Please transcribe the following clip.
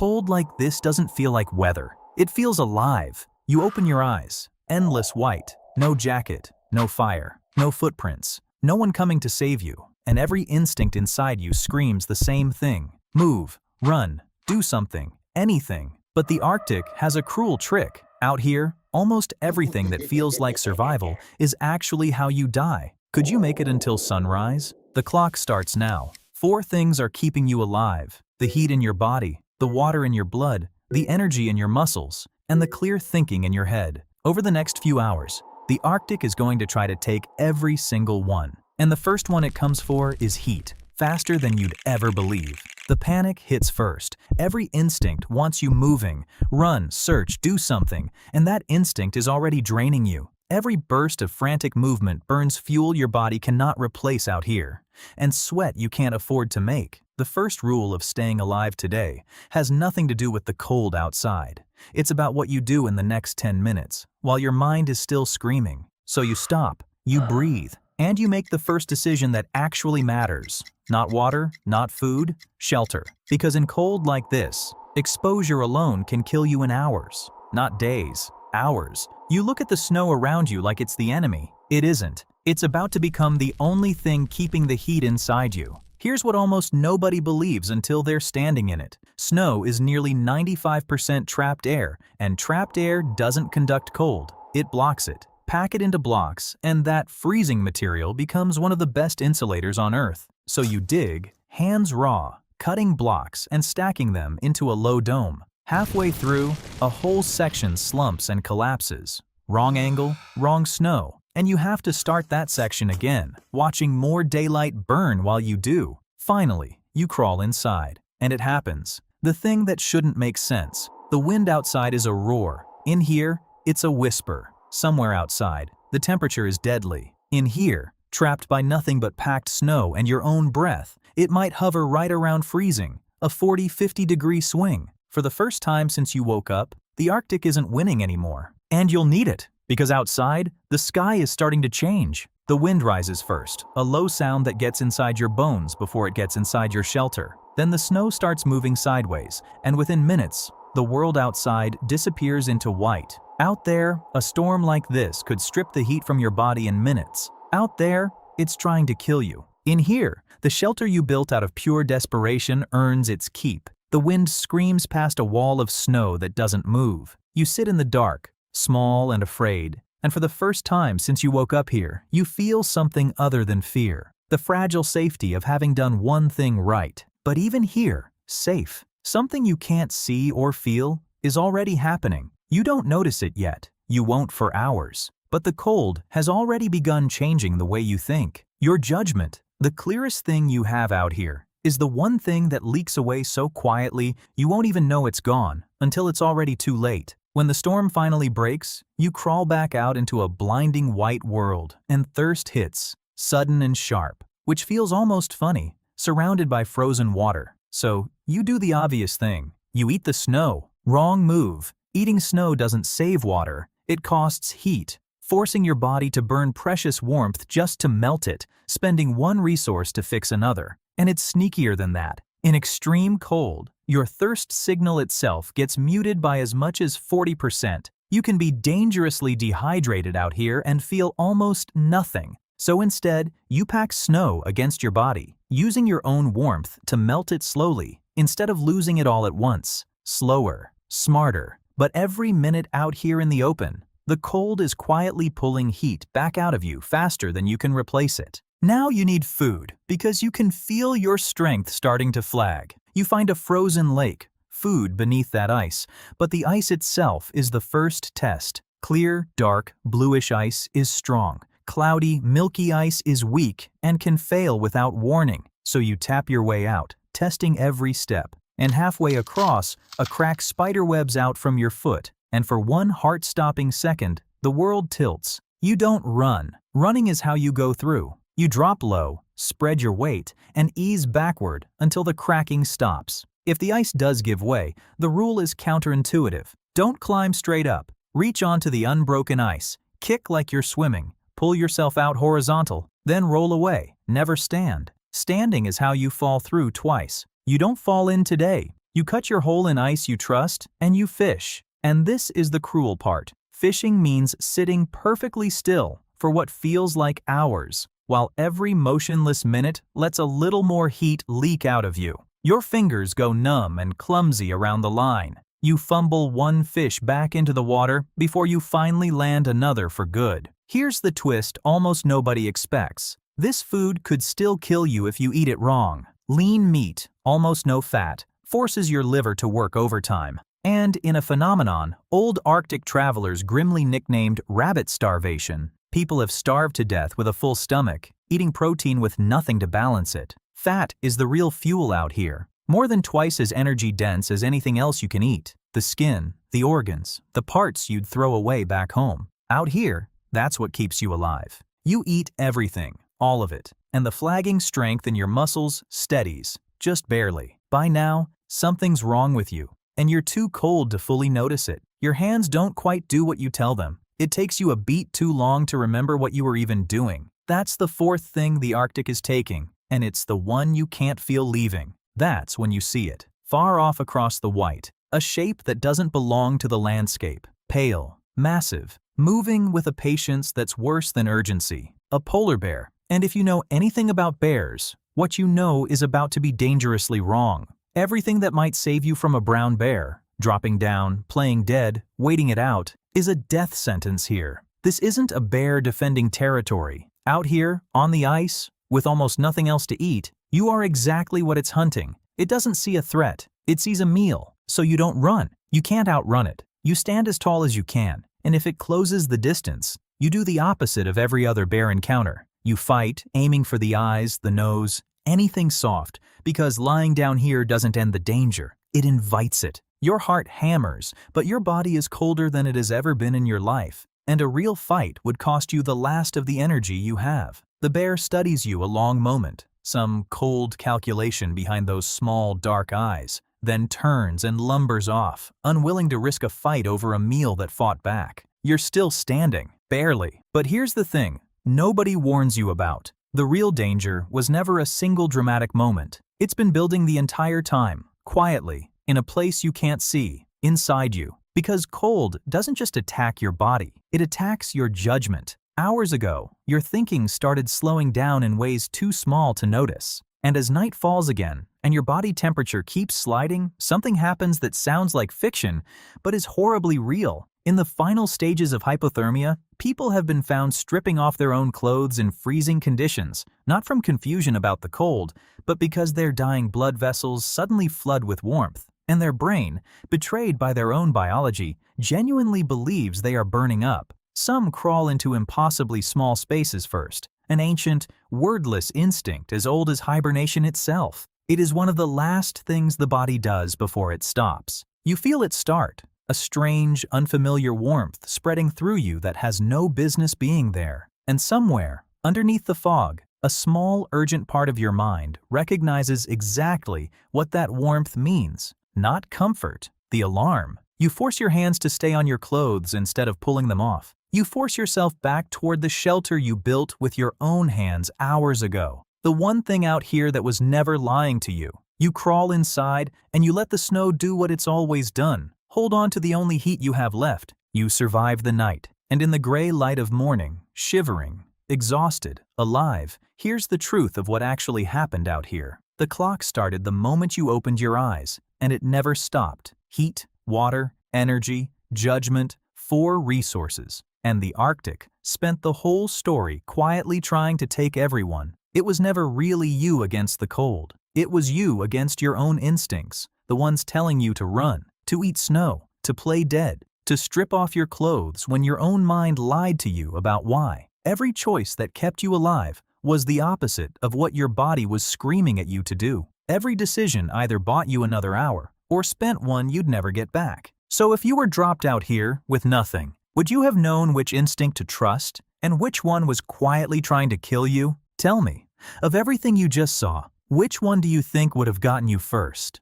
Cold like this doesn't feel like weather. It feels alive. You open your eyes. Endless white. No jacket. No fire. No footprints. No one coming to save you. And every instinct inside you screams the same thing. Move. Run. Do something. Anything. But the Arctic has a cruel trick. Out here, almost everything that feels like survival is actually how you die. Could you make it until sunrise? The clock starts now. 4 things are keeping you alive: the heat in your body, the water in your blood, the energy in your muscles, and the clear thinking in your head. Over the next few hours, the Arctic is going to try to take every single one. And the first one it comes for is heat, faster than you'd ever believe. The panic hits first. Every instinct wants you moving. Run, search, do something, and that instinct is already draining you. Every burst of frantic movement burns fuel your body cannot replace out here, and sweat you can't afford to make. The first rule of staying alive today has nothing to do with the cold outside. It's about what you do in the next 10 minutes, while your mind is still screaming. So you stop, you breathe, and you make the first decision that actually matters. Not water, not food, shelter. Because in cold like this, exposure alone can kill you in hours, not days, hours. You look at the snow around you like it's the enemy. It isn't. It's about to become the only thing keeping the heat inside you. Here's what almost nobody believes until they're standing in it. Snow is nearly 95% trapped air, and trapped air doesn't conduct cold. It blocks it. Pack it into blocks, and that freezing material becomes one of the best insulators on Earth. So you dig, hands raw, cutting blocks and stacking them into a low dome. Halfway through, a whole section slumps and collapses. Wrong angle, wrong snow. And you have to start that section again, watching more daylight burn while you do. Finally, you crawl inside. And it happens. The thing that shouldn't make sense. The wind outside is a roar. In here, it's a whisper. Somewhere outside, the temperature is deadly. In here, trapped by nothing but packed snow and your own breath, it might hover right around freezing, a 40-50 degree swing. For the first time since you woke up, the Arctic isn't winning anymore. And you'll need it, because outside, the sky is starting to change. The wind rises first, a low sound that gets inside your bones before it gets inside your shelter. Then the snow starts moving sideways, and within minutes, the world outside disappears into white. Out there, a storm like this could strip the heat from your body in minutes. Out there, it's trying to kill you. In here, the shelter you built out of pure desperation earns its keep. The wind screams past a wall of snow that doesn't move. You sit in the dark, small and afraid, and for the first time since you woke up here, you feel something other than fear. The fragile safety of having done one thing right. But even here, safe, something you can't see or feel is already happening. You don't notice it yet. You won't for hours. But the cold has already begun changing the way you think. Your judgment, the clearest thing you have out here, is the one thing that leaks away so quietly you won't even know it's gone until it's already too late. When the storm finally breaks, you crawl back out into a blinding white world, and thirst hits, sudden and sharp, which feels almost funny, surrounded by frozen water. So, you do the obvious thing. You eat the snow. Wrong move. Eating snow doesn't save water. It costs heat, forcing your body to burn precious warmth just to melt it, spending one resource to fix another. And it's sneakier than that. In extreme cold, your thirst signal itself gets muted by as much as 40%. You can be dangerously dehydrated out here and feel almost nothing. So instead, you pack snow against your body, using your own warmth to melt it slowly, instead of losing it all at once. Slower, smarter. But every minute out here in the open, the cold is quietly pulling heat back out of you faster than you can replace it. Now you need food, because you can feel your strength starting to flag. You find a frozen lake, food beneath that ice, but the ice itself is the first test. Clear, dark, bluish ice is strong. Cloudy, milky ice is weak and can fail without warning. So you tap your way out, testing every step. And halfway across, a crack spiderwebs out from your foot, and for one heart-stopping second, the world tilts. You don't run. Running is how you go through. You drop low, spread your weight, and ease backward until the cracking stops. If the ice does give way, the rule is counterintuitive. Don't climb straight up. Reach onto the unbroken ice. Kick like you're swimming. Pull yourself out horizontal, then roll away. Never stand. Standing is how you fall through twice. You don't fall in today. You cut your hole in ice you trust, and you fish. And this is the cruel part. Fishing means sitting perfectly still for what feels like hours, while every motionless minute lets a little more heat leak out of you. Your fingers go numb and clumsy around the line. You fumble one fish back into the water before you finally land another for good. Here's the twist almost nobody expects. This food could still kill you if you eat it wrong. Lean meat, almost no fat, forces your liver to work overtime. And in a phenomenon old Arctic travelers grimly nicknamed rabbit starvation, people have starved to death with a full stomach, eating protein with nothing to balance it. Fat is the real fuel out here, more than twice as energy-dense as anything else you can eat. The skin, the organs, the parts you'd throw away back home. Out here, that's what keeps you alive. You eat everything, all of it, and the flagging strength in your muscles steadies, just barely. By now, something's wrong with you, and you're too cold to fully notice it. Your hands don't quite do what you tell them. It takes you a beat too long to remember what you were even doing. That's the fourth thing the Arctic is taking, and it's the one you can't feel leaving. That's when you see it, far off across the white, a shape that doesn't belong to the landscape. Pale, massive, moving with a patience that's worse than urgency. A polar bear. And if you know anything about bears, what you know is about to be dangerously wrong. Everything that might save you from a brown bear, dropping down, playing dead, waiting it out, is a death sentence here. This isn't a bear defending territory. Out here, on the ice, with almost nothing else to eat, you are exactly what it's hunting. It doesn't see a threat. It sees a meal. So you don't run. You can't outrun it. You stand as tall as you can, and if it closes the distance, you do the opposite of every other bear encounter. You fight, aiming for the eyes, the nose, anything soft, because lying down here doesn't end the danger. It invites it. Your heart hammers, but your body is colder than it has ever been in your life, and a real fight would cost you the last of the energy you have. The bear studies you a long moment, some cold calculation behind those small, dark eyes, then turns and lumbers off, unwilling to risk a fight over a meal that fought back. You're still standing, barely. But here's the thing nobody warns you about. The real danger was never a single dramatic moment. It's been building the entire time, quietly, in a place you can't see, inside you. Because cold doesn't just attack your body, it attacks your judgment. Hours ago, your thinking started slowing down in ways too small to notice. And as night falls again, and your body temperature keeps sliding, something happens that sounds like fiction, but is horribly real. In the final stages of hypothermia, people have been found stripping off their own clothes in freezing conditions, not from confusion about the cold, but because their dying blood vessels suddenly flood with warmth, and their brain, betrayed by their own biology, genuinely believes they are burning up. Some crawl into impossibly small spaces first, an ancient, wordless instinct as old as hibernation itself. It is one of the last things the body does before it stops. You feel it start, a strange, unfamiliar warmth spreading through you that has no business being there. And somewhere, underneath the fog, a small, urgent part of your mind recognizes exactly what that warmth means. Not comfort, the alarm. You force your hands to stay on your clothes instead of pulling them off. You force yourself back toward the shelter you built with your own hands hours ago. The one thing out here that was never lying to you. You crawl inside and you let the snow do what it's always done. Hold on to the only heat you have left. You survive the night. And in the gray light of morning, shivering, exhausted, alive, here's the truth of what actually happened out here. The clock started the moment you opened your eyes, and it never stopped. Heat, water, energy, judgment, 4 resources. And the Arctic spent the whole story quietly trying to take everyone. It was never really you against the cold. It was you against your own instincts, the ones telling you to run, to eat snow, to play dead, to strip off your clothes when your own mind lied to you about why. Every choice that kept you alive was the opposite of what your body was screaming at you to do. Every decision either bought you another hour or spent one you'd never get back. So if you were dropped out here with nothing, would you have known which instinct to trust and which one was quietly trying to kill you? Tell me, of everything you just saw, which one do you think would have gotten you first?